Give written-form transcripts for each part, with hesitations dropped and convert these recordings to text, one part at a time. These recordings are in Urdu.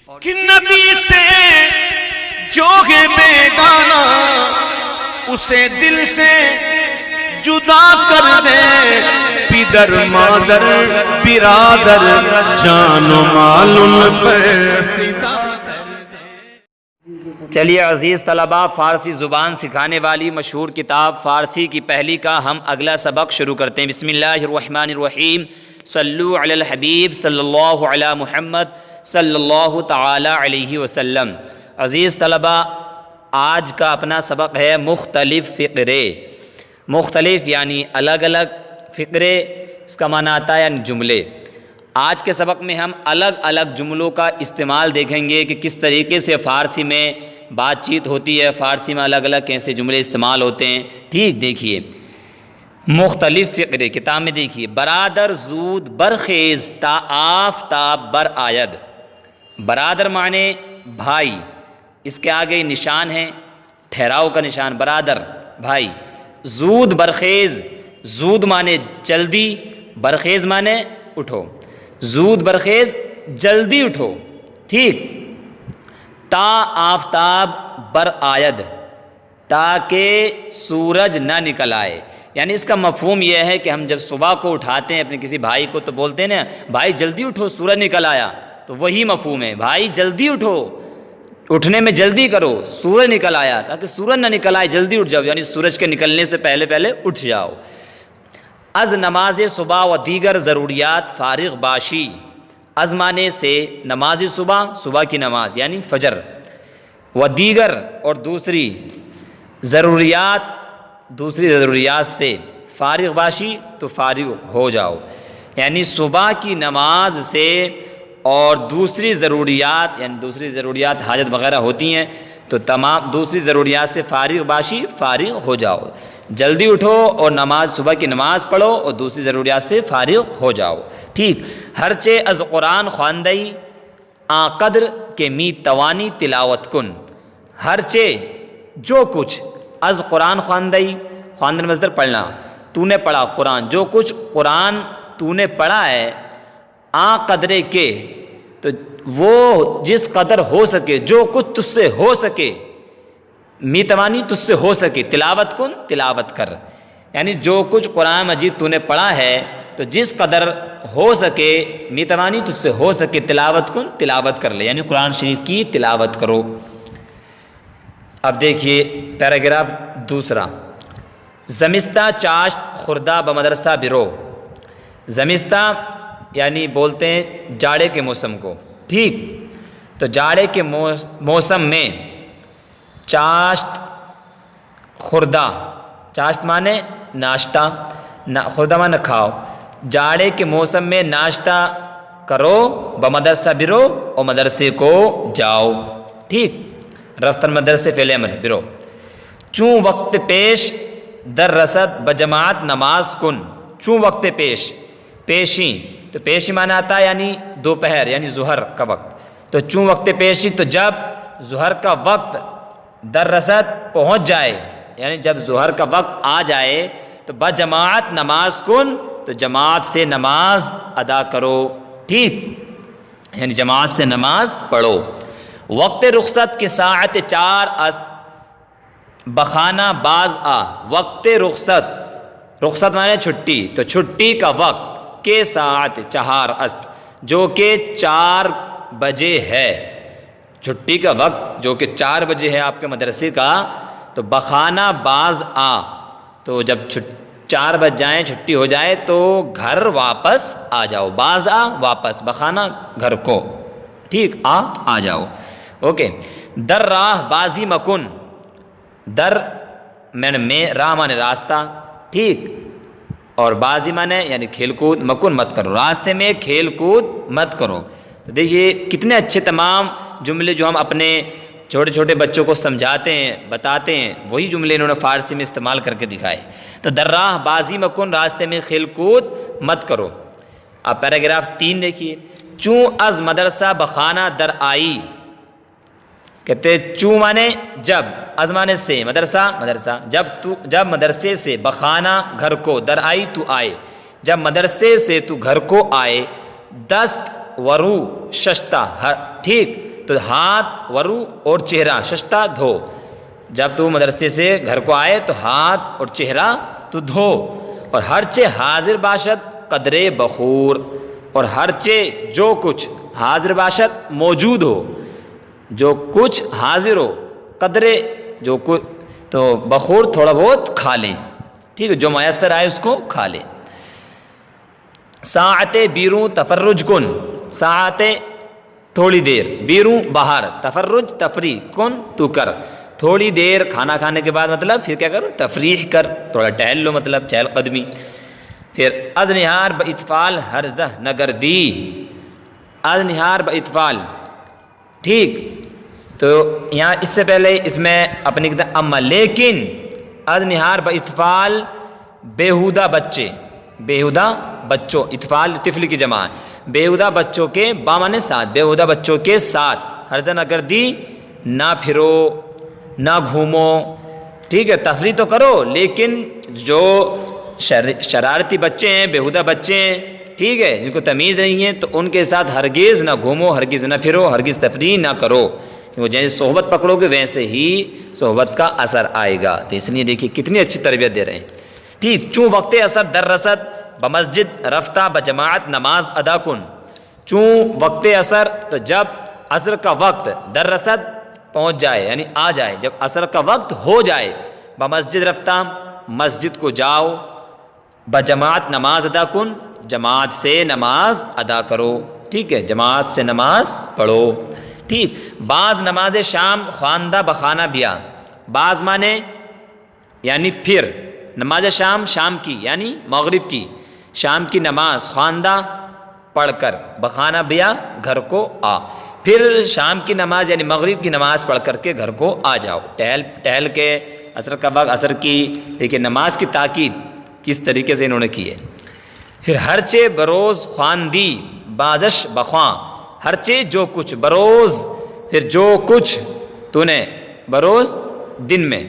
کہ نبی سے جو ہے بیگانہ اسے دل سے جدا کر دے، پدر مادر برادر جان و مال ان پر۔ چلیے عزیز طلباء، فارسی زبان سکھانے والی مشہور کتاب فارسی کی پہلی کا ہم اگلا سبق شروع کرتے ہیں۔ بسم اللہ الرحمن الرحیم، صلو علی الحبیب صلی اللہ علی محمد صلی اللہ تعالی علیہ وسلم۔ عزیز طلباء، آج کا اپنا سبق ہے مختلف فقرے۔ مختلف یعنی الگ الگ، فقرے اس کا معنی آتا ہے یعنی جملے۔ آج کے سبق میں ہم الگ الگ جملوں کا استعمال دیکھیں گے کہ کس طریقے سے فارسی میں بات چیت ہوتی ہے، فارسی میں الگ الگ کیسے جملے استعمال ہوتے ہیں۔ ٹھیک، دیکھیے مختلف فقرے کتاب میں دیکھیے۔ برادر زود برخیز تا آفتاب بر آید۔ برادر معنی بھائی، اس کے آگے نشان ہے ٹھہراؤ کا نشان، برادر بھائی۔ زود برخیز، زود معنی جلدی، برخیز معنی اٹھو، زود برخیز جلدی اٹھو۔ ٹھیک، تا آفتاب بر آید، تاکہ سورج نہ نکل آئے۔ یعنی اس کا مفہوم یہ ہے کہ ہم جب صبح کو اٹھاتے ہیں اپنے کسی بھائی کو تو بولتے ہیں نا بھائی جلدی اٹھو سورج نکل آیا، تو وہی مفہوم ہے، بھائی جلدی اٹھو، اٹھنے میں جلدی کرو، سورج نکل آیا، تاکہ سورج نہ نکل آئے جلدی اٹھ جاؤ، یعنی سورج کے نکلنے سے پہلے پہلے اٹھ جاؤ۔ از نماز صبح و دیگر ضروریات فارغ باشی۔ از معنی سے نماز صبح، صبح کی نماز یعنی فجر، و دیگر اور دوسری، ضروریات دوسری ضروریات سے، فارغ باشی تو فارغ ہو جاؤ، یعنی صبح کی نماز سے اور دوسری ضروریات یعنی دوسری ضروریات حاجت وغیرہ ہوتی ہیں تو تمام دوسری ضروریات سے فارغ باشی فارغ ہو جاؤ، جلدی اٹھو اور نماز صبح کی نماز پڑھو اور دوسری ضروریات سے فارغ ہو جاؤ۔ ٹھیک، ہرچے از قرآن خواندئی آ قدر کے می توانی تلاوت کن۔ ہرچے جو کچھ، از قرآن خواندئی، خواندن مصدر پڑھنا، تو نے پڑھا قرآن، جو کچھ قرآن تو نے پڑھا ہے، آ قدرے کے تو وہ جس قدر ہو سکے، جو کچھ تجھ سے ہو سکے، می توانی تجھ سے ہو سکے، تلاوت کن تلاوت کر، یعنی جو کچھ قرآن مجید تو نے پڑھا ہے تو جس قدر ہو سکے، می توانی تجھ سے ہو سکے، تلاوت کن تلاوت کر لے، یعنی قرآن شریف کی تلاوت کرو۔ اب دیکھیے پیراگراف دوسرا، زمستہ چاشت خوردہ بمدرسہ برو۔ زمستہ یعنی بولتے ہیں جاڑے کے موسم کو۔ ٹھیک، تو جاڑے کے موسم میں چاشت خوردہ، چاشت مانے ناشتہ، خوردہ مانے کھاؤ، جاڑے کے موسم میں ناشتہ کرو، بمدرسہ برو اور مدرسے کو جاؤ۔ ٹھیک، رفتن مدرسے فعل امر برو۔ چوں وقت پیش در رسد بجماعت نماز کن۔ چوں وقت پیش، پیشی تو پیشی معنی آتا ہے یعنی دوپہر یعنی ظہر کا وقت، تو چوں وقت پیشی تو جب ظہر کا وقت در رسد پہنچ جائے، یعنی جب ظہر کا وقت آ جائے تو بجماعت نماز کن، تو جماعت سے نماز ادا کرو۔ ٹھیک، یعنی جماعت سے نماز پڑھو۔ وقت رخصت کی ساعت 4 است بخانہ باز آ۔ وقت رخصت، رخصت معنی چھٹی، تو چھٹی کا وقت کے ساعت 4 است جو کہ 4 بجے ہے، چھٹی کا وقت جو کہ 4 بجے ہے آپ کے مدرسے کا، تو بخانہ باز آ، تو جب 4 بج جائیں چھٹی ہو جائے تو گھر واپس آ جاؤ۔ باز آ واپس، بخانہ گھر کو، ٹھیک، آ جاؤ۔ اوکے، در راہ بازی مکن۔ در میں راہ مانے راستہ، ٹھیک، اور بازی مانے یعنی کھیل کود، مکن مت کرو، راستے میں کھیل کود مت کرو۔ تو دیکھیے کتنے اچھے تمام جملے جو ہم اپنے چھوٹے چھوٹے بچوں کو سمجھاتے ہیں بتاتے ہیں، وہی جملے انہوں نے فارسی میں استعمال کر کے دکھائے۔ تو در راہ بازی مکن، راستے میں کھیل کود مت کرو۔ اب پیراگراف 3 دیکھیے، چوں از مدرسہ بخانہ در آئی۔ کہتے چوں مانے جب، از مانے سے، مدرسہ مدرسہ، جب مدرسے سے، بخانہ گھر کو، در آئی تو آئے، جب مدرسے سے تو گھر کو آئے، دست ورو ششتہ، ٹھیک، تو ہاتھ ورو اور چہرہ ششتا دھو. جب تو مدرسے سے گھر کو آئے تو ہاتھ اور چہرہ تو دھو. اور ہرچے حاضر باشد قدرے بخور, اور ہرچے جو کچھ حاضر باشد موجود ہو, جو کچھ حاضر ہو, قدرے جو کچھ, تو بخور تھوڑا بہت کھا لیں, ٹھیک ہے, جو میسر آئے اس کو کھا لیں. ساعت بیروں تفرج کن, ساعت تھوڑی دیر, بیروں باہر, تفرج تفریح, کن تو کر, تھوڑی دیر کھانا کھانے کے بعد مطلب پھر کیا کرو, تفریح کر, تھوڑا ٹہل لو, مطلب چہل قدمی. پھر از نہار باطفال ہرزہ نگردی, از نہار باطفال, ٹھیک, تو یہاں اس سے پہلے اس میں اپنی اما, لیکن از نہار باطفال بیہودہ بچے, بیہودہ بچوں, اطفال طفل کی جمع ہے, بیہودہ بچوں کے بامانے ساتھ, بیہودہ بچوں کے ساتھ, ہرزہ نگردی, نہ پھرو نہ گھومو, ٹھیک ہے, تفریح تو کرو لیکن جو شرارتی بچے ہیں, بیہودہ بچے ہیں, ٹھیک ہے, جن کو تمیز نہیں ہے, تو ان کے ساتھ ہرگز نہ گھومو, ہرگز نہ پھرو, ہرگز تفریح نہ کرو, کیونکہ جیسے صحبت پکڑو گے ویسے ہی صحبت کا اثر آئے گا. تو اس لیے دیکھیے کتنی اچھی تربیت دے رہے ہیں, ٹھیک. چوں وقت اثر در رسد بمسجد رفتہ بجماعت نماز ادا کن, چوں وقت اثر, تو جب عصر کا وقت در رسد پہنچ جائے یعنی آ جائے, جب عصر کا وقت ہو جائے, بمسجد رفتہ مسجد کو جاؤ, بجماعت نماز ادا کن, جماعت سے نماز ادا کرو, ٹھیک ہے, جماعت سے نماز پڑھو, ٹھیک. بعض نماز شام خواندہ بخانہ بیا, بعض مانے یعنی پھر, نماز شام شام کی یعنی مغرب کی, شام کی نماز خواندہ پڑھ کر, بخانہ بیا گھر کو آ, پھر شام کی نماز یعنی مغرب کی نماز پڑھ کر کے گھر کو آ جاؤ, ٹہل کے عصر کا وقت عصر کی. دیکھیے نماز کی تاکید کس طریقے سے انہوں نے کی ہے. پھر ہرچے بروز خواندی بازش بخواں, ہرچے جو کچھ, بروز پھر جو کچھ تو نے, بروز دن میں,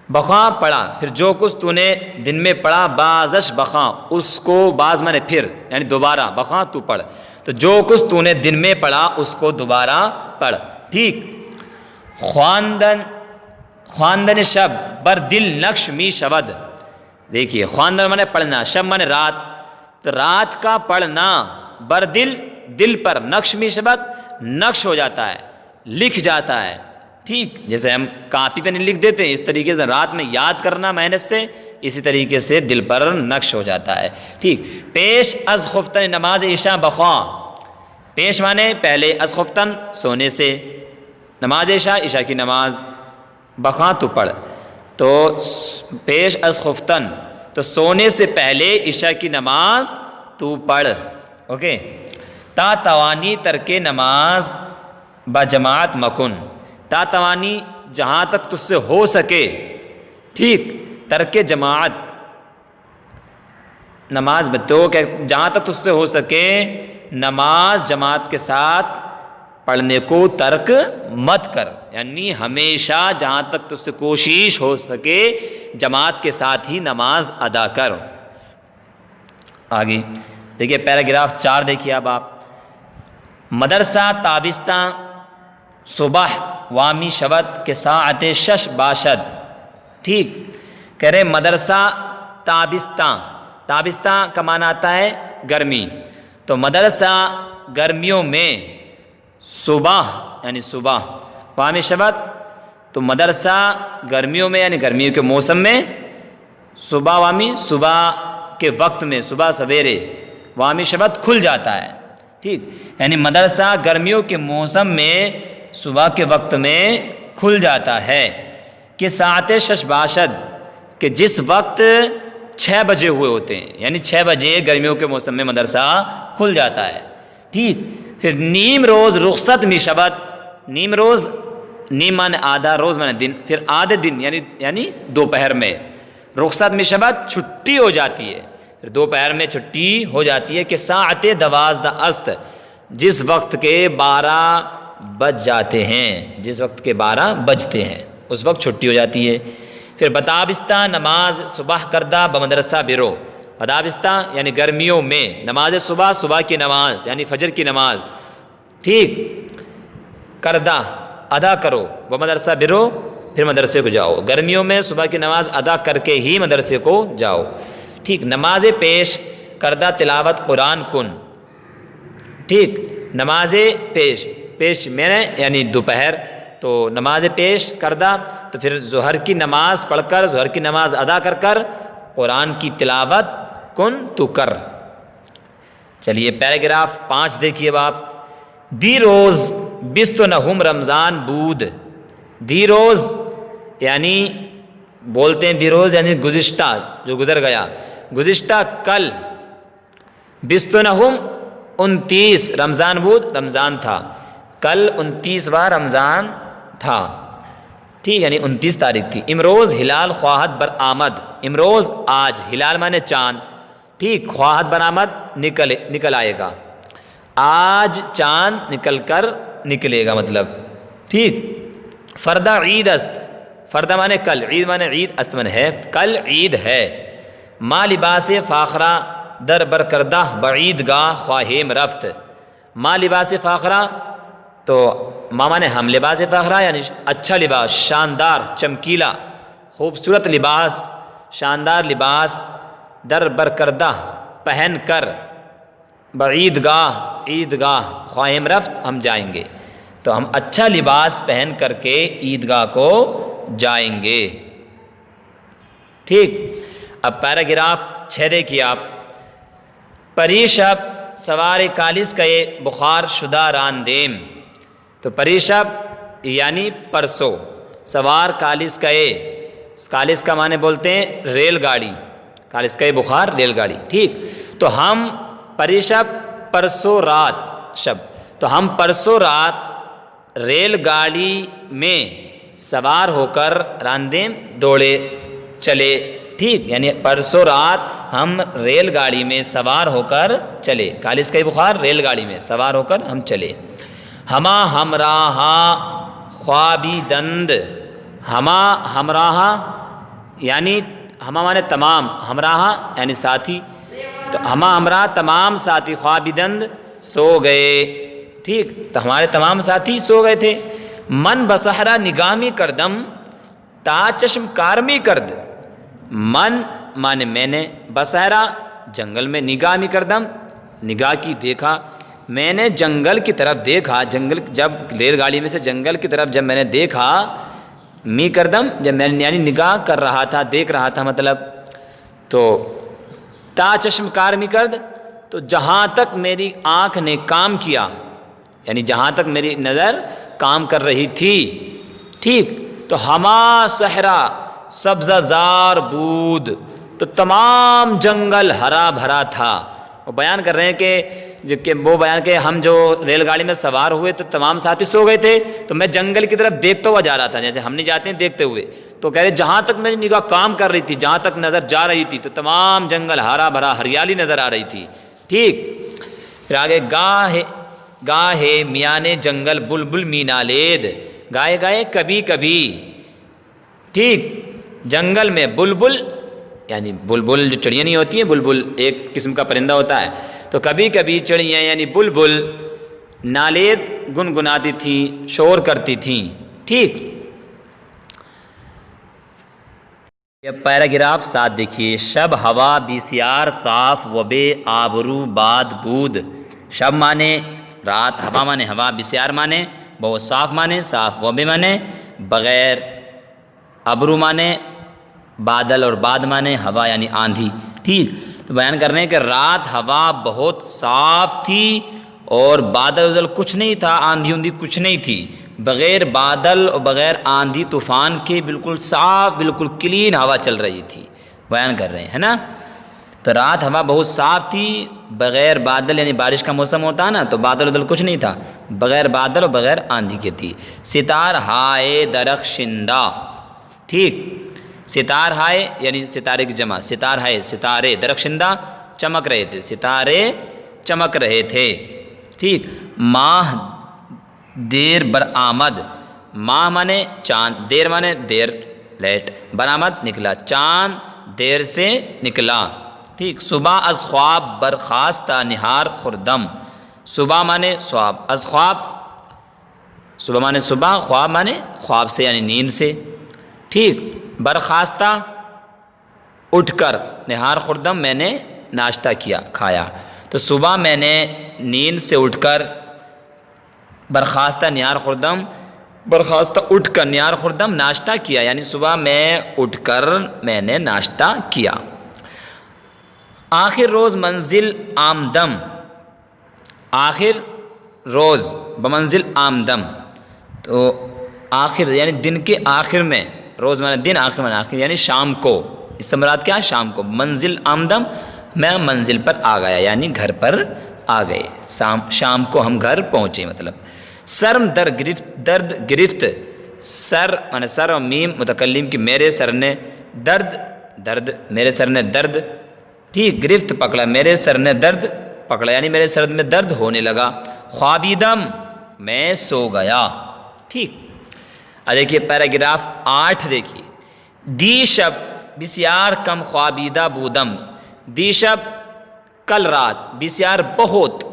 بخواں پڑھا, پھر جو کچھ تو نے دن میں پڑھا, بازش بخواں, اس کو باز مانے پھر یعنی دوبارہ, بخواں تو پڑھ, تو جو کچھ تو نے دن میں پڑھا اس کو دوبارہ پڑھ, ٹھیک. خواندن شب بر دل نقش می شود, دیکھیے خواندن مانے پڑھنا, شب مانے رات, تو رات کا پڑھنا, بر دل دل پر, نقش می شود نقش ہو جاتا ہے, لکھ جاتا ہے, ٹھیک. جیسے ہم کاپی پہ نہیں لکھ دیتے ہیں, اس طریقے سے رات میں یاد کرنا محنت سے, اسی طریقے سے دل پر نقش ہو جاتا ہے, ٹھیک. پیش از خفتن نماز عشاء بخواں, پیش مانے پہلے, از خفتن سونے سے, نماز عشاء کی نماز, بخواں تو پڑھ, تو پیش از خفتن تو سونے سے پہلے عشاء کی نماز تو پڑھ, اوکے. تا توانی ترک نماز بجماعت مکن, تا توانی جہاں تک تجھ سے ہو سکے, ٹھیک, ترک جماعت نماز میں, تو کہ جہاں تک تجھ سے ہو سکے نماز جماعت کے ساتھ پڑھنے کو ترک مت کر, یعنی ہمیشہ جہاں تک تجھ سے کوشش ہو سکے جماعت کے ساتھ ہی نماز ادا کر. آگے دیکھیے پیراگراف 4 دیکھیے اب آپ. مدرسہ تابستہ صبح وامی شبت کے ساعت شش باشد, ٹھیک. کہہ رہے مدرسہ تابستہ, تابستہ کا معنی آتا ہے گرمی, تو مدرسہ گرمیوں میں, صبح یعنی صبح, وامی شبت تو مدرسہ گرمیوں میں یعنی گرمیوں کے موسم میں, صبح وامی صبح کے وقت میں, صبح سویرے, وامی شبت کھل جاتا ہے, ٹھیک. یعنی مدرسہ گرمیوں کے موسم میں صبح کے وقت میں کھل جاتا ہے, کہ ساعت شش باشد, کہ جس وقت 6 بجے ہوئے ہوتے ہیں, یعنی 6 بجے گرمیوں کے موسم میں مدرسہ کھل جاتا ہے, ٹھیک. پھر نیم روز رخصت می شبت, نیم روز, نیم مانے آدھا, روز مانے دن, پھر آدھے دن یعنی دوپہر میں, رخصت می شبت چھٹی ہو جاتی ہے, پھر دوپہر میں چھٹی ہو جاتی ہے, کہ ساعت 12 است, جس وقت کے 12 بج جاتے ہیں, جس وقت کے 12 بجتے ہیں اس وقت چھٹی ہو جاتی ہے. پھر بتابستہ نماز صبح کردہ بمدرسہ برو, بتابستہ یعنی گرمیوں میں نماز صبح, صبح کی نماز یعنی فجر کی نماز, ٹھیک, کردہ ادا کرو، وہ مدرسہ برو، پھر مدرسے کو جاؤ۔ گرمیوں میں صبح کی نماز ادا کر کے ہی مدرسے کو جاؤ، ٹھیک۔ نماز پیش کردہ تلاوت قرآن کن، ٹھیک۔ نماز پیش میں نے یعنی دوپہر، تو نماز پیش کردہ تو پھر ظہر کی نماز پڑھ کر، ظہر کی نماز ادا کر کر قرآن کی تلاوت کن تو کر۔ چلیے پیراگراف 5 دیکھیے آپ۔ دی روز بیست نہم رمضان بود، دی روز یعنی بولتے ہیں دی روز یعنی گزشتہ، جو گزر گیا، گزشتہ کل، بیست نہم 29 رمضان بود، رمضان تھا، کل 29واں رمضان تھا، ٹھیک، یعنی 29 تاریخ تھی۔ امروز ہلال خواہد برآمد، امروز آج، ہلال مانے چاند، ٹھیک، خواہد برآمد نکل آئے گا، آج چاند نکل کر نکلے گا مطلب، ٹھیک۔ فردہ عید است، فردہ مانے کل، عید مانے عید، است مانے ہے، کل عید ہے۔ ما لباس فاخرہ در برکردہ بعید گاہ خواہیم رفت، ما لباس فاخرہ تو ما مانے ہم، لباس فاخرہ یعنی اچھا لباس، شاندار، چمکیلا، خوبصورت لباس، شاندار لباس، در برکردہ پہن کر، بعید گاہ عیدگاہ، خواہیم رفت ہم جائیں گے، تو ہم اچھا لباس پہن کر کے عیدگاہ کو جائیں گے، ٹھیک۔ اب پیراگراف 6 دیکھیے آپ۔ پریشب سوار کالس کئے بخار شدہ راندیم، تو پریشب یعنی پرسوں، سوار کالس کئے، کالس کا معنی بولتے ہیں ریل گاڑی، کالس کئے بخار ریل گاڑی، ٹھیک۔ تو ہم پریشب پرسوں رات، شب تو ہم پرسوں رات ریل گاڑی میں سوار ہو کر راندیم دوڑے چلے، ٹھیک، یعنی پرسوں رات ہم ریل گاڑی میں سوار ہو کر چلے، کالس کئی بخار ریل گاڑی میں سوار ہو کر ہم چلے۔ ہما ہمراہا خوابی دند، ہما ہمراہا یعنی ہما مانے تمام، ہمراہا یعنی ساتھی، تو ہما ہمراہ تمام ساتھی، خوابی دند سو گئے، ٹھیک، تو ہمارے تمام ساتھی سو گئے تھے۔ من بصحرا نگامی کردم تا چشم کارمی کرد، من مانے میں نے، بصحرا جنگل میں، نگامی کردم نگاہ کی، دیکھا، میں نے جنگل کی طرف دیکھا، جنگل جب ریل گاڑی میں سے جنگل کی طرف جب میں نے دیکھا، می کردم جب میں نے یعنی نگاہ کر رہا تھا، دیکھ رہا تھا مطلب، تو تا چشم کارمی کرد تو جہاں تک میری آنکھ نے کام کیا، یعنی جہاں تک میری نظر کام کر رہی تھی، ٹھیک، تو ہما صحرا سبزہ زار بود، تو تمام جنگل ہرا بھرا تھا۔ وہ بیان کر رہے ہیں کہ وہ بیان کہ ہم جو ریل گاڑی میں سوار ہوئے تو تمام ساتھی سو گئے تھے، تو میں جنگل کی طرف دیکھتا ہوا جا رہا تھا، جیسے ہم نہیں جاتے ہیں دیکھتے ہوئے، تو کہہ رہے جہاں تک میری نگاہ کام کر رہی تھی، جہاں تک نظر جا رہی تھی، تو تمام جنگل ہرا بھرا ہریالی نظر آ رہی تھی، ٹھیک۔ پھر آگے گاہے میانے جنگل بلبل مینالید، گائے گائے کبھی کبھی، ٹھیک، جنگل میں بلبل یعنی بلبل جو چڑیاں نہیں ہوتی ہیں، بلبل ایک قسم کا پرندہ ہوتا ہے، تو کبھی کبھی چڑیاں یعنی بلبل نالید گنگناتی تھیں، شور کرتی تھیں، ٹھیک۔ یہ پیراگراف 7 دیکھیے۔ شب ہوا بسیار صاف و بے آبرو باد بود، شب مانے رات، ہوا مانے ہوا، بسیار مانے بہت، صاف مانے صاف، و بے مانے بغیر، ابرو مانے بادل، اور باد مانے ہوا یعنی آندھی، ٹھیک۔ تو بیان کر رہے ہیں کہ رات ہوا بہت صاف تھی اور بادل ادل کچھ نہیں تھا، آندھی اوندھی کچھ نہیں تھی، بغیر بادل اور بغیر آندھی طوفان کے بالکل صاف، بالکل کلین ہوا چل رہی تھی، بیان کر رہے ہیں نا۔ تو رات ہوا بہت صاف تھی، بغیر بادل یعنی بارش کا موسم ہوتا ہے نا، تو بادل ادل کچھ نہیں تھا، بغیر بادل اور بغیر آندھی کے تھی۔ ستار ہائے درخشندہ، ٹھیک، ستار ہائے یعنی ستارے کی جمع، ستار ہائے ستارے، درخشندہ چمک رہے تھے، ستارے چمک رہے تھے، ٹھیک۔ ماہ دیر برآمد، ماہ مانے چاند، دیر مانے دیر لیٹ، برآمد نکلا، چاند دیر سے نکلا، ٹھیک۔ صبح از خواب برخاستہ نہار خردم، صبح مانے خواب، از خواب صبح مانے صبح، خواب مانے خواب سے یعنی نیند سے، ٹھیک. برخاستہ اٹھ کر، نہار خوردم میں نے ناشتہ کیا کھایا. تو صبح میں نے نیند سے اٹھ کر، برخاستہ نہار خوردم، برخاستہ اٹھ کر نہار خوردم ناشتہ کیا، یعنی صبح میں اٹھ کر میں نے ناشتہ کیا. آخر روز منزل آمدم، آخر روز بمنزل آمدم، تو آخر یعنی دن کے آخر میں، روز مانے دن، آخر مانے آخر یعنی شام کو. اس سے مراد کیا؟ شام کو. منزل آمدم میں منزل پر آ گیا یعنی گھر پر آ گئے، شام کو ہم گھر پہنچے مطلب. سرم درد گرفت، سر مانے سر اور میم متکلم کی، میرے سر نے درد میرے سر نے درد، ٹھیک. گرفت پکڑا، میرے سر نے درد پکڑا یعنی میرے سر میں درد ہونے لگا. خوابیدم میں سو گیا، ٹھیک. اب دیکھیے پیراگراف 8 دیکھیے. دی شب بسیار کم خوابیدہ بودم، دی شب کل رات، بسیار بہت،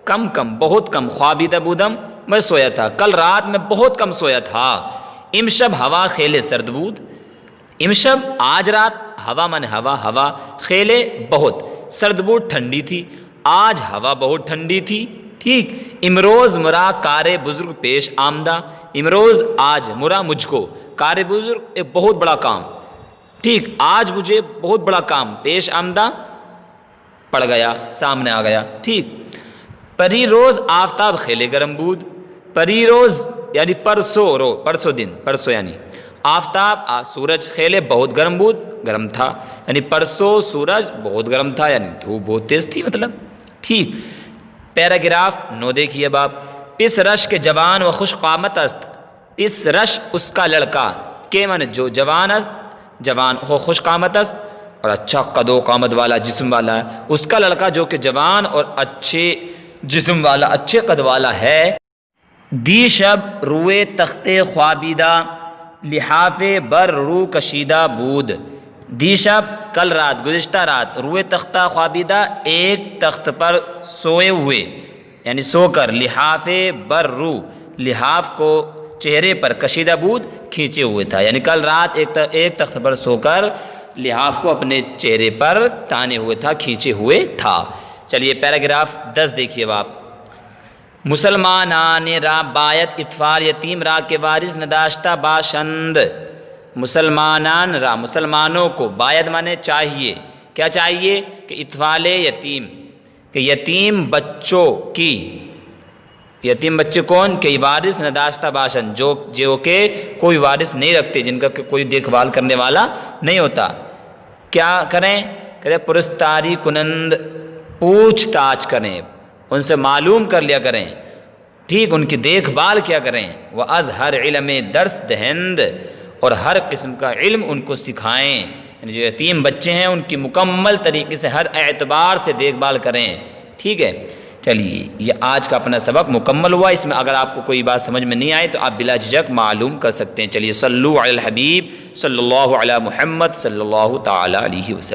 کم بہت کم، خوابیدہ بودم میں سویا تھا، کل رات میں بہت کم سویا تھا. امشب ہوا خیلے سرد بود، امشب آج رات، ہوا مانے ہوا خیلے بہت، سرد بود ٹھنڈی تھی، آج ہوا بہت ٹھنڈی تھی، ٹھیک. امروز مرا کار بزرگ پیش آمدہ، امروز آج مرا مجھ کو، کار بزرگ ایک بہت بڑا کام، ٹھیک. آج مجھے بہت بڑا کام پیش آمدہ پڑ گیا، سامنے آ گیا، ٹھیک. پری روز آفتاب خیلے گرم بود، پری روز یعنی پرسوں دن، پرسوں یعنی آفتاب سورج خیلے بہت گرم بود، گرم تھا یعنی پرسوں سورج بہت گرم تھا یعنی دھوپ بہت تیز تھی مطلب، ٹھیک. پیراگراف 9 دیکھیے اب آپ. پس رش کے جوان و خوش قامت است، پس رش اس کا لڑکا، کے مانے جو جوان ہو، خوش قامت است اور اچھا قد و قامت والا جسم والا ہے، اس کا لڑکا جو کہ جوان اور اچھے جسم والا، اچھے قد والا ہے. دی شب روئے تختے خوابیدہ، لحاف بر رو کشیدہ بود، دی شب کل رات، گزشتہ رات، روئے تختہ خوابیدہ ایک تخت پر سوئے ہوئے یعنی سو کر، لحاف بر رو لحاف کو چہرے پر، کشیدہ بود کھینچے ہوئے تھا یعنی کل رات ایک تخت پر سو کر لحاف کو اپنے چہرے پر تانے ہوئے تھا، کھینچے ہوئے تھا. چلیے پیراگراف 10 دیکھیے آپ. مسلمانان را باید اطفال یتیم را کے وارث نداشتہ باشند، مسلمانان را مسلمانوں کو، باید مانے چاہیے، کیا چاہیے؟ کہ اطفال یتیم، کہ یتیم بچوں کی، یتیم بچے کون؟ کہ وارث نداشتہ باشند، جو کہ کوئی وارث نہیں رکھتے، جن کا کوئی دیکھ بھال کرنے والا نہیں ہوتا. کیا کریں؟ کہتے پرستاری کنند، پوچھ تاچھ کریں، ان سے معلوم کر لیا کریں، ٹھیک. ان کی دیکھ بھال کیا کریں. وہ از ہر علم درس دہند، اور ہر قسم کا علم ان کو سکھائیں، یعنی جو یتیم بچے ہیں ان کی مکمل طریقے سے ہر اعتبار سے دیکھ بھال کریں، ٹھیک ہے. چلیے یہ آج کا اپنا سبق مکمل ہوا. اس میں اگر آپ کو کوئی بات سمجھ میں نہیں آئے تو آپ بلا جھجک معلوم کر سکتے ہیں. چلیے صلو علی الحبیب صلی اللہ علی محمد صلی اللہ تعالی علیہ وسلم.